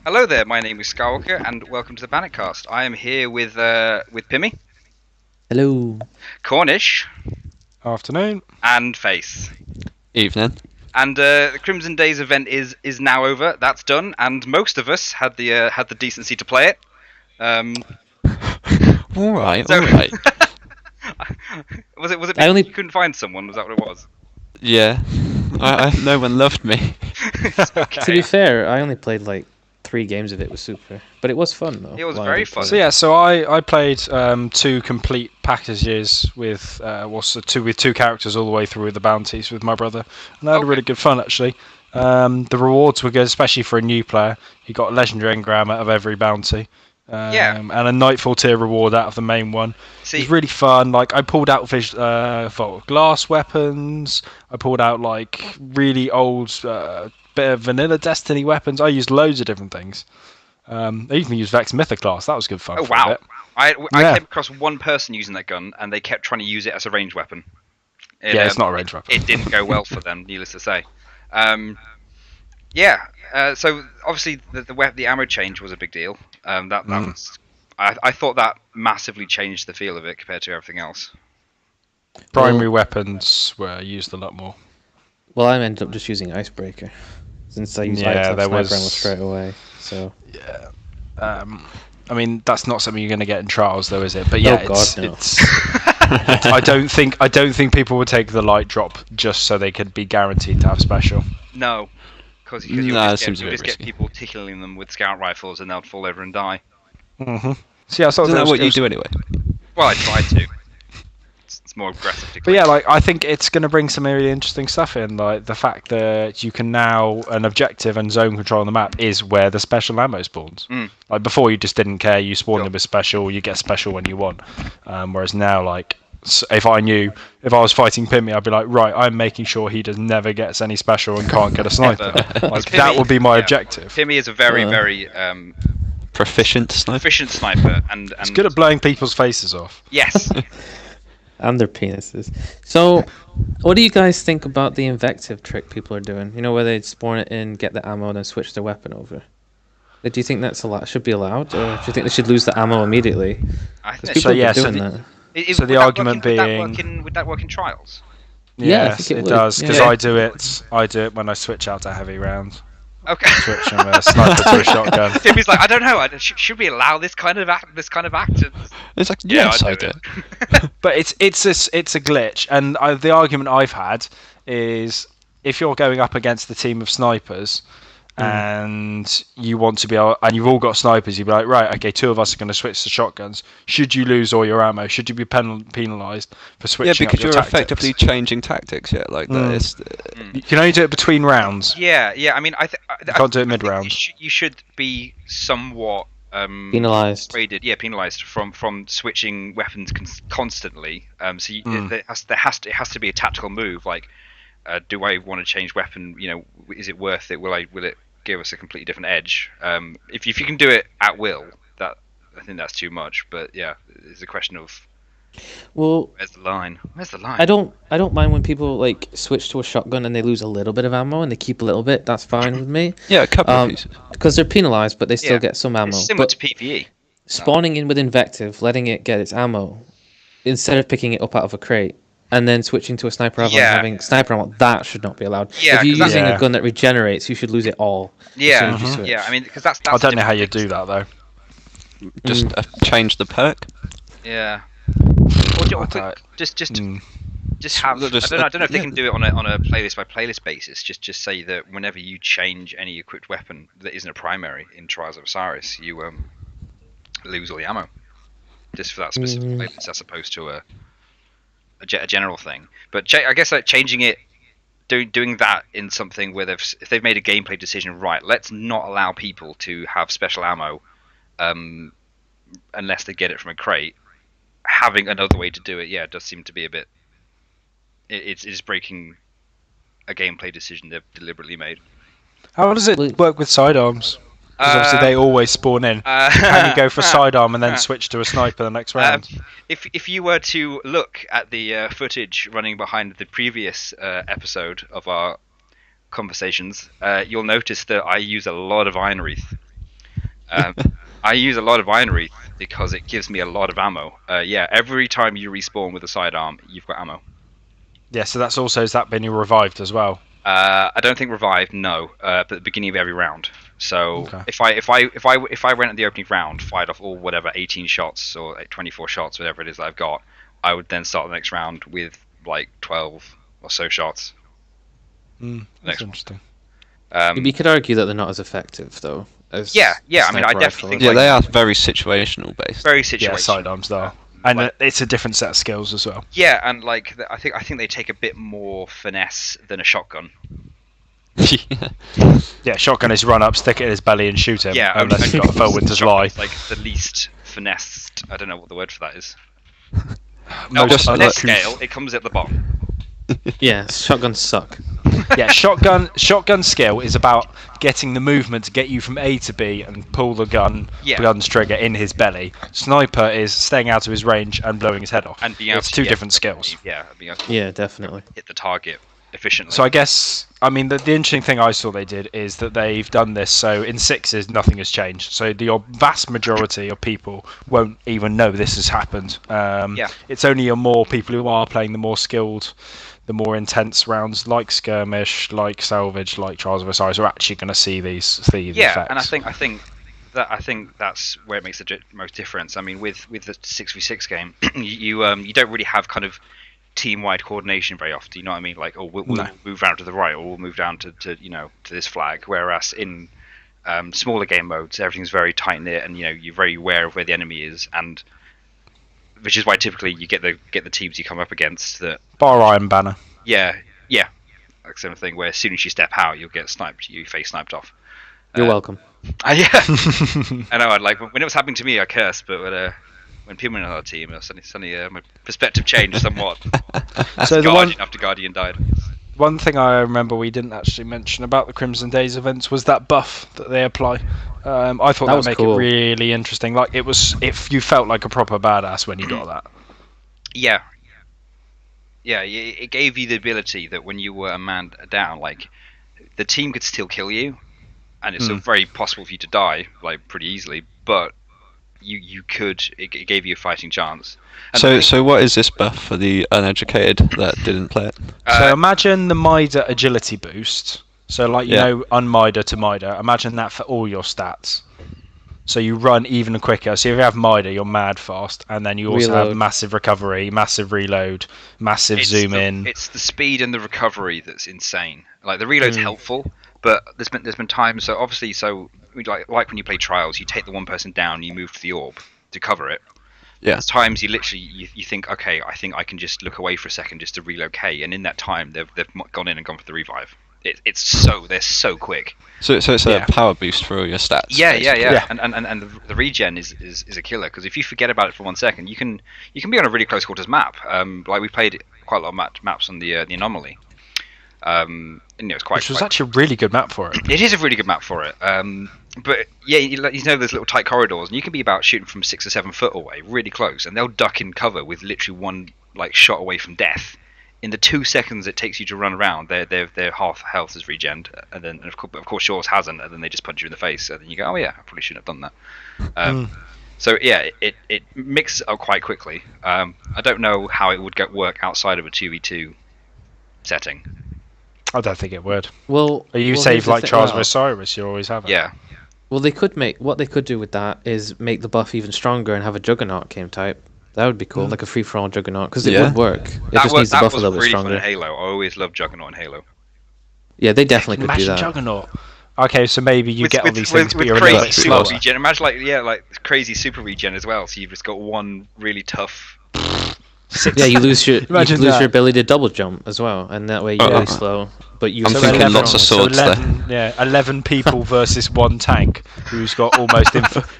Hello there, my name is Skywalker, and welcome to the PanicCast. I am here with Pimmy, Hello. Cornish, Afternoon. and Face. Evening. And the Crimson Days event is now over. That's done, and most of us had the decency to play it. All right. So- All right. Was it I only- you couldn't find someone? Was that what it was? Yeah. No one loved me. It's okay. To be fair, I only played like 3 games of it with Super, but it was fun though. It was while I very did play fun. So it. yeah, so I played 2 complete packages with with 2 characters all the way through with the bounties with my brother, and I had Okay. really good fun actually. The rewards were good, especially for a new player. You got a legendary engram out of every bounty, Yeah. and a Nightfall tier reward out of the main one. It See, was really fun. Like I pulled out Vault of Glass weapons. I pulled out like really old bit of vanilla Destiny weapons. I used loads of different things. I even used Vex Mythoclast. That was good fun. oh for a wow, bit. I Yeah. came across one person using that gun, and they kept trying to use it as a ranged weapon. Yeah, it's not a ranged weapon. It didn't go well for them, needless to say. Yeah. So obviously the ammo change was a big deal. That was. I thought that massively changed the feel of it compared to everything else. Primary weapons were used a lot more. Well, I ended up just using Icebreaker since I used Yeah, Icebreaker there Sniper was- Ammo straight away. So Yeah. I mean, that's not something you're going to get in trials, though, is it? But yeah, Oh, God, no. it's. I don't think people would take the light drop just so they could be guaranteed to have special. No, because No, you'll it just, seems a you'll bit just get risky. people tickling them with scout rifles, and they'll fall over and die. Mm-hmm. So yeah, I thought Isn't that was- what it you was- do anyway? Well, I tried to. It's more aggressive. But yeah, like I think it's going to bring some really interesting stuff in, like the fact that you can now an objective and zone control on the map is where the special ammo spawns. Like before, you just didn't care. You spawned Sure. in with special, you get special when you want. Whereas now, like if I was fighting Pimmy, I'd be like, right, I'm making sure he does never gets any special and can't get a sniper. Like Pimmy- that would be my yeah. objective. Pimmy is a very Proficient sniper. efficient sniper, and It's good at blowing people's faces off. yes. and their penises. So, what do you guys think about the invective trick people are doing? You know, where they spawn it in, get the ammo, and then switch their weapon over. Do you think that's should be allowed, or do you think they should lose the ammo immediately? I think People So, yeah, have been so doing the- that. So the argument being- would that work in trials? Yeah, I Yes, think it it would, does because yeah. I do it when I switch out to heavy rounds. Okay. Switch from a sniper to a shotgun. Timmy's like, I don't know. Should we allow this kind of act? It's like, Yeah, yes, I'd I do do. But it's a glitch, and the argument I've had is if you're going up against a team of snipers and you want to be able, and you've all got snipers, you'd be like, right, okay, 2 of us are going to switch to shotguns. Should you lose all your ammo? Should you be penalised for switching? Yeah, up because your you're tactics? effectively changing tactics. Yeah, like that. It's, You can only do it between rounds. Yeah. I mean, You can't do it mid-round. You should be somewhat Penalised. graded, penalised from switching weapons constantly. So it has to be a tactical move. Like, do I want to change weapon? You know, is it worth it? Will it give us a completely different edge? If you can do it at will, that I think that's too much. But yeah, it's a question of Well, where's the line? Where's the line? I don't mind when people like switch to a shotgun and they lose a little bit of ammo and they keep a little bit. That's fine with me. yeah, a couple of pieces. Because they're penalised, but they still Yeah. get some ammo. It's similar But to PvE. spawning in with invective, letting it get its ammo, instead of picking it up out of a crate, and then switching to a sniper rifle Yeah. and having sniper ammo, that should not be allowed. Yeah, if you're 'cause that's- using Yeah. a gun that regenerates, you should lose it all. Yeah, soon as you switch. yeah. I mean, because that's I a don't know how you different do that though. Just change the perk. Yeah. Or don't- just Mm. have. Just- I don't know if they yeah. can do it on a playlist by playlist basis. Just say that whenever you change any equipped weapon that isn't a primary in Trials of Osiris, you lose all the ammo. Just for that specific playlist, as opposed to a general thing. But I guess like changing it, doing that in something where if they've made a gameplay decision, right? Let's not allow people to have special ammo, unless they get it from a crate. Having another way to do it, yeah, does seem to be a bit. It's breaking a gameplay decision they've deliberately made. How does it Well- work with sidearms? Because obviously they always spawn in. Can you go for sidearm and then switch to a sniper the next round? If you were to look at the footage running behind the previous episode of our conversations, you'll notice that I use a lot of Iron Wreath. I use a lot of Iron Wreath because it gives me a lot of ammo. Yeah, every time you respawn with a sidearm, you've got ammo. Yeah, so that's also, has that been revived as well? I don't think revived, no. But at the beginning of every round. So Okay. if I went at the opening round, fired off all whatever 18 shots or 24 shots, whatever it is that I've got, I would then start the next round with like 12 or so shots. That's Next interesting. You could argue that they're not as effective though. As Yeah, I mean, I sniper definitely rifles. think Yeah, like- they are very situational based. Very Yeah, situational. sidearms though. And Like- it's a different set of skills as well. Yeah, and like I think they take a bit more finesse than a shotgun. Yeah, shotgun is run up, stick it in his belly and shoot him. Yeah, unless he's got a full winter's lie. Shotgun's like the least finessed. I don't know what the word for that is. No, Just just finesse scale. It comes at the bottom. Yeah, shotguns suck. Yeah, shotgun skill is about getting the movement to get you from A to B and pull the gun's trigger in his belly. Sniper is staying out of his range and blowing his head off. And being able It's to two get- different skills. Yeah, being able to Yeah, definitely. hit the target efficiently. So I guess, I mean, the interesting thing I saw they did is that they've done this. So in sixes, nothing has changed. So the vast majority of people won't even know this has happened. It's only your more people who are playing the more skilled, the more intense rounds, like skirmish, like salvage, like Trials of Osiris, are actually going to see these effects. And I think that's where it makes the most difference. I mean, with the 6v6 game, you don't really have kind of team-wide coordination very often. You know what I mean? Like, we'll move round to the right, or we'll move down to this flag. Whereas in smaller game modes, everything's very tight knit, and you're very aware of where the enemy is, and which is why typically you get the teams you come up against that. Bar Iron Banner. Yeah, like sort of thing. Where as soon as you step out, you'll get sniped. You face sniped off. You're welcome. Yeah, I know. Like when it was happening to me, I cursed, but when Pimmy was on our team, suddenly my perspective changed somewhat. So After Guardian died. One thing I remember we didn't actually mention about the Crimson Days events was that buff that they apply. I thought that would make cool. it really interesting. Like if you felt like a proper badass when you got that. Yeah, it gave you the ability that when you were a man down, like the team could still kill you, and it's still very possible for you to die, like pretty easily. But you could. It gave you a fighting chance. And So what is this buff for the uneducated that didn't play it? So imagine the Mida agility boost. So unMida to Mida. Imagine that for all your stats. So you run even quicker. So if you have Mida, you're mad fast, and then you also have massive recovery, massive reload, massive zoom in. It's the speed and the recovery that's insane. Like the reload's helpful, but there's been times. So obviously, like when you play Trials, you take the one person down, you move to the orb to cover it. Yeah. There's times you literally you think, okay, I think I can just look away for a second just to relocate, and in that time they've gone in and gone for the revive. They're so quick. So it's a power boost for all your stats. Yeah. Yeah. And the regen is a killer, because if you forget about it for 1 second, you can be on a really close quarters map. Like we played quite a lot of maps on the Anomaly. And it's quite. Which was actually a really good map for it. It is a really good map for it. But yeah, those little tight corridors, and you can be about shooting from 6 or 7 foot away, really close, and they'll duck in cover with literally one shot away from death. In the 2 seconds it takes you to run around, their half health is regened, and then of course yours hasn't, and then they just punch you in the face, and then you go, oh yeah, I probably shouldn't have done that. So yeah, it mixes up quite quickly. I don't know how it would work outside of a 2v2 setting. I don't think it would. Well, You save like Trials of Osiris, you always have it. Yeah. Well, they could what they could do with that is make the buff even stronger and have a Juggernaut game type. That would be cool, like a free-for-all Juggernaut, because it would work. It just needs the buff a little bit really stronger. Fun in Halo. I always loved Juggernaut in Halo. Yeah, they definitely could do Imagine that. Juggernaut. Okay, so maybe you get all these things, but with you're a little crazy bit super slower. regen. Imagine like crazy super regen as well. So you've just got one really tough. Yeah, you lose your Imagine your that. ability to double jump as well, and that way you're really slow. But you I'm still thinking get lots of strong. swords there. 11 people versus one tank who's got almost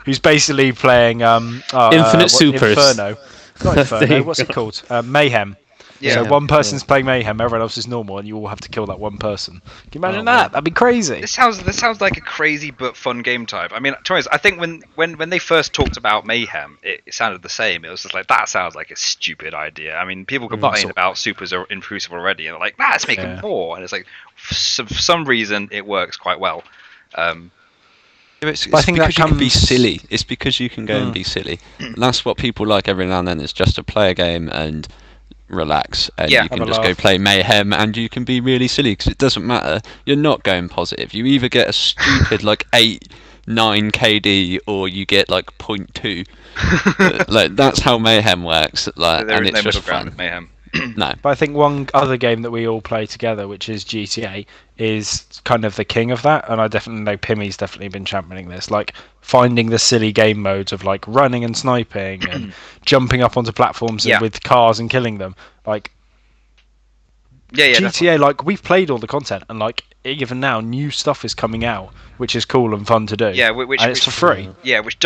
who's basically playing Infinite Supers. Inferno. Not There Inferno. you What's it go. called? Mayhem. Yeah. So one person's playing Mayhem, everyone else is normal, and you all have to kill that one person. Can you imagine that? That'd be crazy. This sounds like a crazy but fun game type. I mean, to be honest, I think when they first talked about Mayhem, it sounded the same. It was just like, that sounds like a stupid idea. I mean, people complain about supers in Crucible already, and they're like, let's make them more. And it's like, for some reason, it works quite well. It's I think because that you can be comes- silly. It's because you can go and be silly. And that's what people like every now and then, is just to play a game and relax, and Yeah. you can Have a just go laugh. play Mayhem, and you can be really silly, because it doesn't matter. You're not going positive. You either get a stupid like 8-9 KD, or you get like 0.2. Like, that's how Mayhem works. Like, There and is it's no middle just ground fun. with Mayhem. No. But I think one other game that we all play together, which is GTA, is kind of the king of that, and I definitely know Pimmy's definitely been championing this, like finding the silly game modes of like running and sniping and jumping up onto platforms Yeah. with cars and killing them. Like Yeah, GTA, like we've played all the content, and like even now, new stuff is coming out, which is cool and fun to do. Yeah, which and it's for free. Yeah, which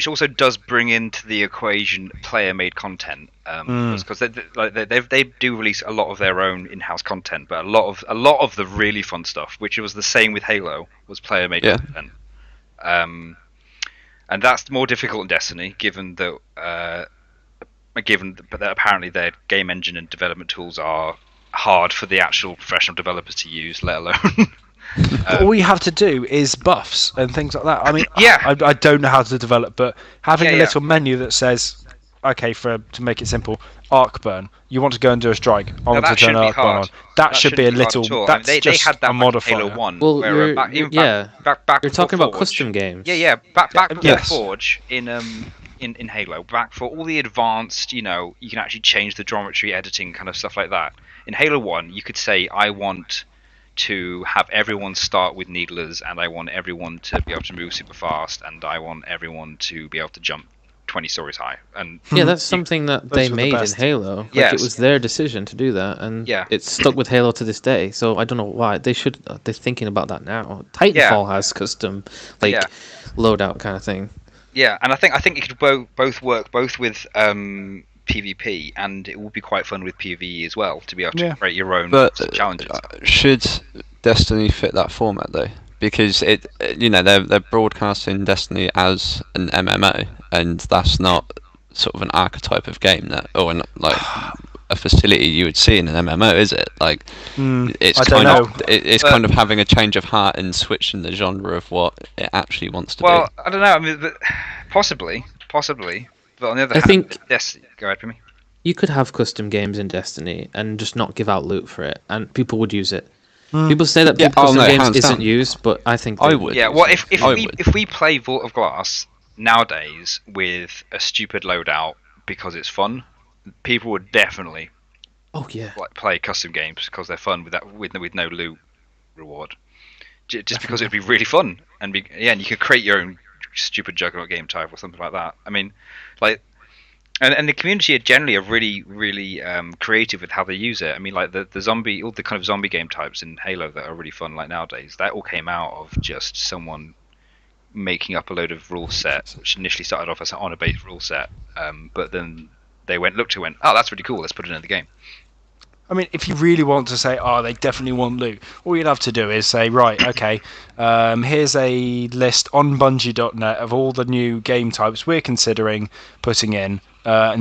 also does bring into the equation player-made content, because they do release a lot of their own in-house content, but a lot of the really fun stuff, which was the same with Halo, was player-made Yeah. content, and that's more difficult in Destiny, given that apparently their game engine and development tools are hard for the actual professional developers to use, let alone. But all you have to do is buffs and things like that. I mean, Yeah. I don't know how to develop, but having Yeah, a yeah. little menu that says, okay, to make it simple, arc burn. You want to go and do a strike. I want to that turn shouldn't an be arc burn on. hard. That should be a shouldn't hard little. at all. That's I mean, they just had that a back in modifier. Halo 1. Well, where, you're- back, even yeah. back You're before talking about Forge. custom games. Yeah. Back before Yes. Forge in Halo, back for all the advanced, you can actually change the geometry editing kind of stuff like that. In Halo 1, you could say, I want to have everyone start with needlers, and I want everyone to be able to move super fast, and I want everyone to be able to jump 20 stories high. And Yeah, that's something that Those they were the made in best. Halo. Like, Yes. it was their decision to do that, and Yeah. it's stuck with Halo to this day. So I don't know why they're thinking about that now. Titanfall has custom Yeah. loadout kind of thing. yeah, and I think it could both work both with PvP, and it would be quite fun with PvE as well, to be able to Yeah. create your own But challenges. should Destiny fit that format though? Because they're broadcasting Destiny as an MMO, and that's not sort of an archetype of game like a facility you would see in an MMO, is it? Like, it's I don't kind know. of it's kind of having a change of heart and switching the genre of what it actually wants to Well, be. I don't know. I mean, but possibly. But on the other I hand, think- Go ahead, Pimmy. You could have custom games in Destiny and just not give out loot for it, and people would use it. People say that Yeah, custom no, games hands isn't down. used, but I think I they would. Yeah, use well, it. if we play Vault of Glass nowadays with a stupid loadout because it's fun, people would definitely Oh yeah. play custom games because they're fun with no loot reward. Just because it'd be really fun, and you could create your own stupid Juggernaut game type or something like that. I mean, like, and the community generally are really, really creative with how they use it. I mean, like all the kind of zombie game types in Halo that are really fun, like nowadays, that all came out of just someone making up a load of rule set, which initially started off as an honor-based rule set, but then they went, oh, that's really cool, let's put it in the game. I mean, if you really want to say, oh, they definitely want loot, all you'd have to do is say, right, okay, here's a list on Bungie.net of all the new game types we're considering putting in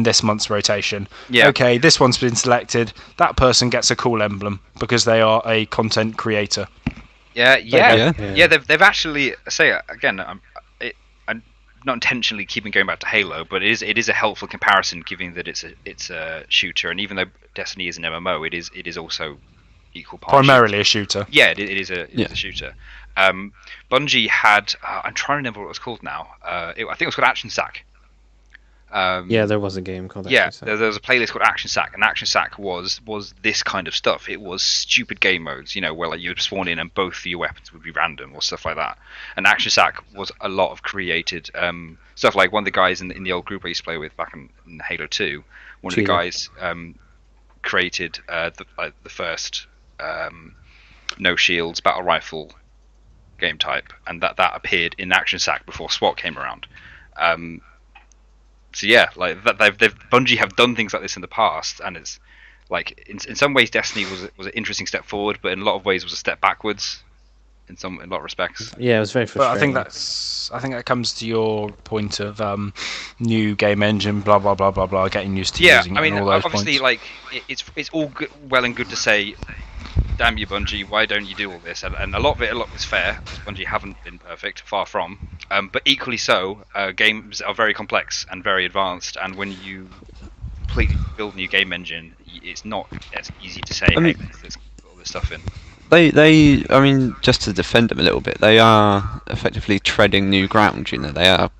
this month's rotation. Yeah. Okay, this one's been selected. That person gets a cool emblem because they are a content creator. Yeah. Yeah. They've actually again. I'm not intentionally keeping going back to Halo, but it is a helpful comparison, given that it's a shooter, and even though Destiny is an MMO, it is also equal part Primarily a shooter. Yeah, it is a shooter. Bungie had I'm trying to remember what it was called now. I think it was called Action Sack. Yeah, there was a game called that. Yeah, there was a playlist called Action Sack, and Action Sack was this kind of stuff. It was stupid game modes, where like you would spawn in and both of your weapons would be random or stuff like that. And Action Sack was a lot of created stuff. Like one of the guys in the old group I used to play with back in Halo 2, one of the guys created the first no shields battle rifle game type, and that appeared in Action Sack before SWAT came around. So yeah, like Bungie have done things like this in the past, and it's like in some ways Destiny was an interesting step forward, but in a lot of ways was a step backwards in a lot of respects. Yeah, it was very But frustrating. I think that comes to your point of new game engine, blah blah blah blah blah, getting used to Yeah, using I it mean, and all those obviously, points. like it's all well and good to say damn you, Bungie, why don't you do all this? And a lot of it is fair, because Bungie haven't been perfect, far from. But equally so, games are very complex and very advanced, and when you completely build a new game engine, it's not as easy to say, hey, let's put all this stuff in. I mean, just to defend them a little bit, they are effectively treading new ground. You know, they are.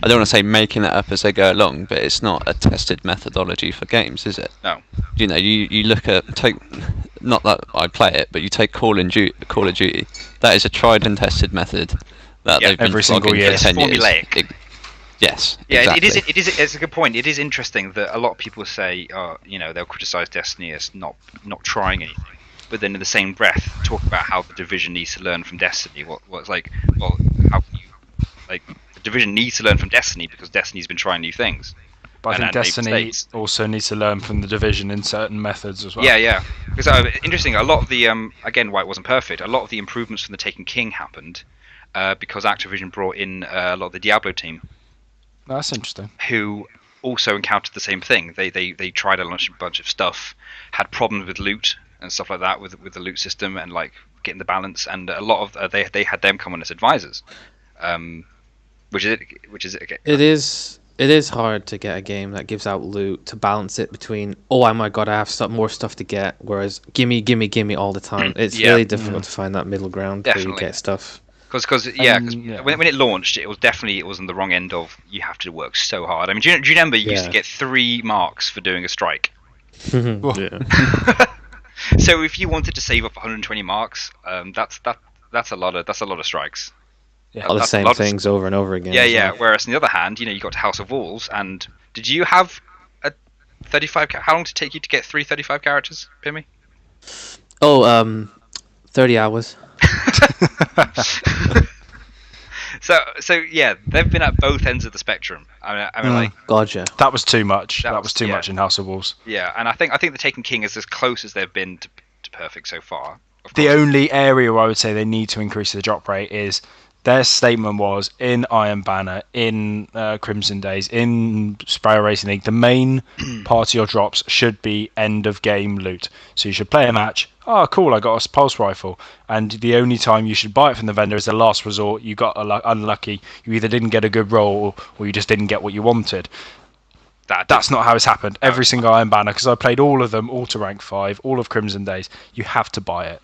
I don't want to say making it up as they go along, but it's not a tested methodology for games, is it? No. You know, you look at not that I play it, but you take Call of Duty. That is a tried and tested method that they've been every single flogging year. for 10 years. Formulaic. Yes. Yeah, exactly. it is. It's a good point. It is interesting that a lot of people say, they'll criticize Destiny as not trying anything, but then in the same breath talk about how the Division needs to learn from Destiny. What's like, well, how can you the Division needs to learn from Destiny because Destiny's been trying new things. But I think and made Destiny mistakes. also needs to learn from the Division in certain methods as well. Yeah. Because interesting, a lot of the again, why it wasn't perfect. A lot of the improvements from the Taken King happened because Activision brought in a lot of the Diablo team, That's interesting. who also encountered the same thing. They tried a bunch of stuff, had problems with loot and stuff like that with the loot system and like getting the balance. And a lot of they had them come on as advisors, which is okay. It is hard to get a game that gives out loot to balance it between, oh my god, I have more stuff to get, whereas gimme all the time. It's really difficult to find that middle ground where you get stuff. Because when it launched, it was on the wrong end of you have to work so hard. I mean, do you remember you used to get 3 marks for doing a strike? Yeah. So if you wanted to save up 120 marks, that's a lot of strikes. Yeah, all the same things over and over again. Yeah. Whereas on the other hand, you got House of Wolves, and did you have a 35? How long did it take you to get 35 characters, Pimmy? 30 hours. So yeah, they've been at both ends of the spectrum. I mean, like, Gotcha. That was too much. That That was was too much in House of Wolves. Yeah, and I think the Taken King is as close as they've been to perfect so far. The only area where I would say they need to increase the drop rate is their statement was in Iron Banner, in Crimson Days, in Sparrow Racing League, the main part of your drops should be end of game loot. So you should play a match. Oh, cool! I got a pulse rifle, and the only time you should buy it from the vendor is the last resort. You got unlucky. You either didn't get a good roll, or you just didn't get what you wanted. That's not how it's happened. Every single Iron Banner, because I played all of them, all to rank 5, all of Crimson Days. You have to buy it.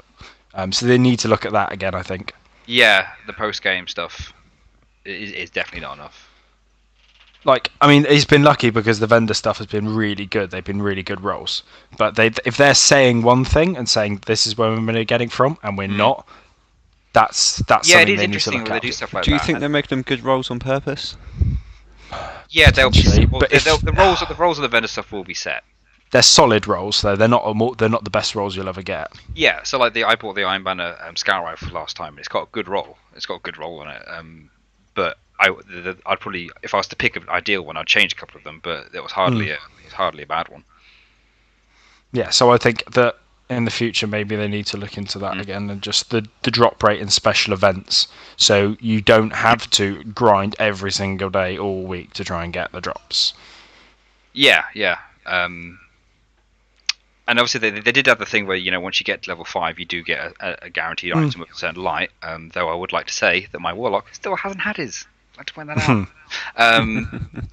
So they need to look at that again, I think. Yeah, the post-game stuff is definitely not enough. Like, I mean, he's been lucky because the vendor stuff has been really good. They've been really good rolls. But if they're saying one thing and saying this is where we're getting from, and we're not, that's something they need to look when at. they do stuff like Do you that. think they're making them good rolls on purpose? Yeah, they'll be. Potentially, Well, but if- the roles of the vendor stuff will be set. They're solid rolls, though. They're not the best rolls you'll ever get. Yeah, so like I bought the Iron Banner Scout Rifle last time. And it's got a good roll. It's got a good roll on it. But I'd probably, if I was to pick an ideal one, I'd change a couple of them. But it was hardly a bad one. Yeah, so I think that in the future maybe they need to look into that again, and just the drop rate in special events, so you don't have to grind every single day all week to try and get the drops. Yeah. And obviously they did have the thing where once you get to level 5 you do get a guaranteed item of a certain light. Though I would like to say that my Warlock still hasn't had his. I'd like to point that out.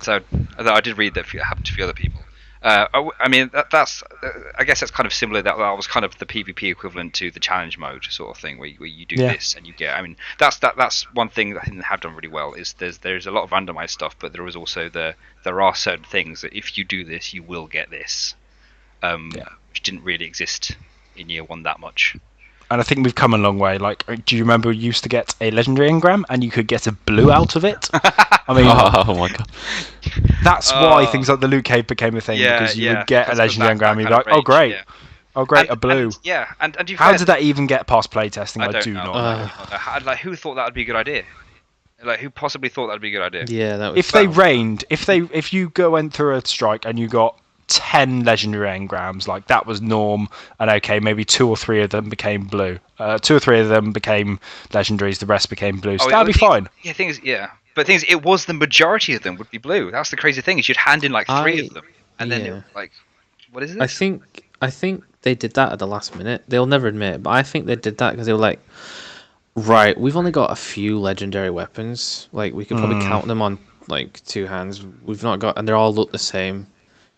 So I did read that it happened to a few other people. I mean that's I guess that's kind of similar. That was kind of the PvP equivalent to the challenge mode sort of thing where you do this and you get. I mean that's one thing that I think they have done really well is there's a lot of randomized stuff, but there is also there are certain things that if you do this you will get this. Which didn't really exist in year 1 that much. And I think we've come a long way. Like, do you remember you used to get a legendary engram and you could get a blue out of it? I mean, Oh my god. that's why things like the loot cave became a thing, because you would get a legendary engram and you'd be like, oh great, oh great, a blue. And How did that even get past playtesting? I do know. not know. Like, who thought that would be a good idea? Like, who possibly thought that would be a good idea? Yeah, that was. If you went through a strike and you got 10 legendary engrams, like that was norm, and okay, maybe 2 or 3 of them became blue. 2 or 3 of them became legendaries, the rest became blue. So that'd be fine. Yeah, but the thing is, it was the majority of them would be blue. That's the crazy thing is you'd hand in like 3 of them, and then it, like, what is it? I think they did that at the last minute. They'll never admit it, but I think they did that because they were like, right, we've only got a few legendary weapons. Like, we could probably count them on, like, 2 hands. We've not got... And they all look the same.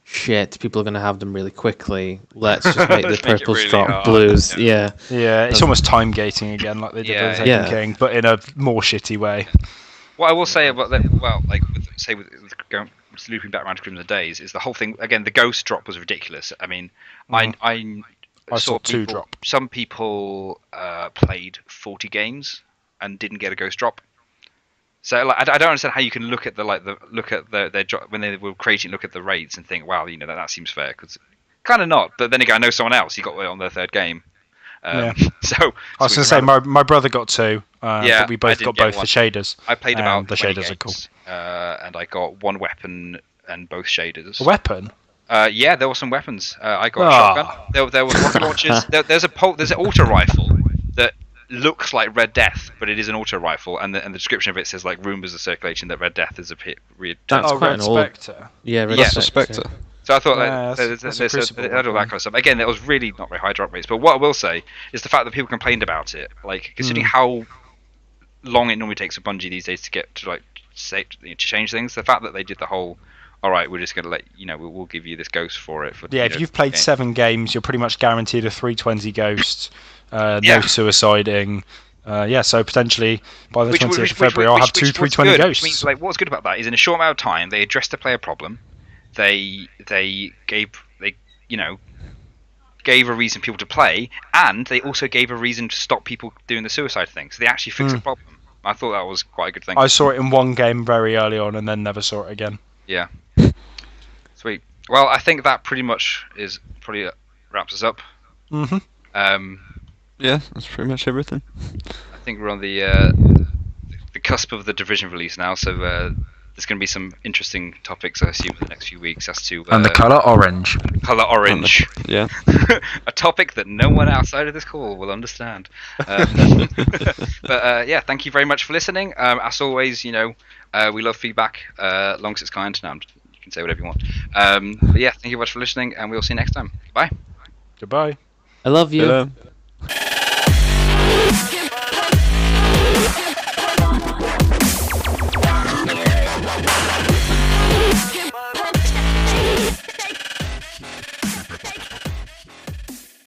Shit, people are going to have them really quickly. Let's just make the Make it purples really drop hard, blues. yeah. Yeah, it's almost time gating again, like they did with Taken King, but in a more shitty way. What I will say about that, well, like with going looping back around to Crimson Days, is the whole thing again. The ghost drop was ridiculous. I mean, I saw 2 people, drop. Some people played 40 games and didn't get a ghost drop. So like, I don't understand how you can look at their drop when they were creating, look at the rates and think, wow, that seems fair, because kind of not. But then again, I know someone else. He got it on their 3rd game. So I was going to say my brother got 2. But we both got both the shaders. I played about the 20 shaders games, are cool. and I got 1 weapon and both shaders. A weapon? Yeah, there were some weapons. I got a shotgun. There was rocket launchers. There's an auto rifle that looks like Red Death, but it is an auto rifle, and the description of it says like rumors are circulating that Red Death is a pit. That's quite Red an old... Spectre. Yeah, Red That's a Spectre. Spectre. So I thought that's there's all that kind of stuff. Again, there was really not very high drop rates, but what I will say is the fact that people complained about it, like considering how long it normally takes a Bungie these days to get to like to change things. The fact that they did the whole, all right, we're just going to let we'll give you this ghost for it. If you've played 7 games, you're pretty much guaranteed a 320 ghost, no suiciding. So potentially by the 20th of February, I'll have 2 320 ghosts. Which means, like, what's good about that is in a short amount of time they addressed the player problem. They gave a reason for people to play, and they also gave a reason to stop people doing the suicide thing. So they actually fixed the problem. I thought that was quite a good thing. I saw it in 1 game very early on, and then never saw it again. Yeah. Sweet. Well, I think that pretty much probably wraps us up. Yeah, that's pretty much everything. I think we're on the cusp of the Division release now, so there's going to be some interesting topics, I assume, in the next few weeks as to... and the colour orange. Colour orange. Yeah. A topic that no one outside of this call will understand. But yeah, thank you very much for listening. As always, we love feedback, long as it's kind. Now, you can say whatever you want. But yeah, thank you very much for listening, and we'll see you next time. Bye. Goodbye. I love you. Hello.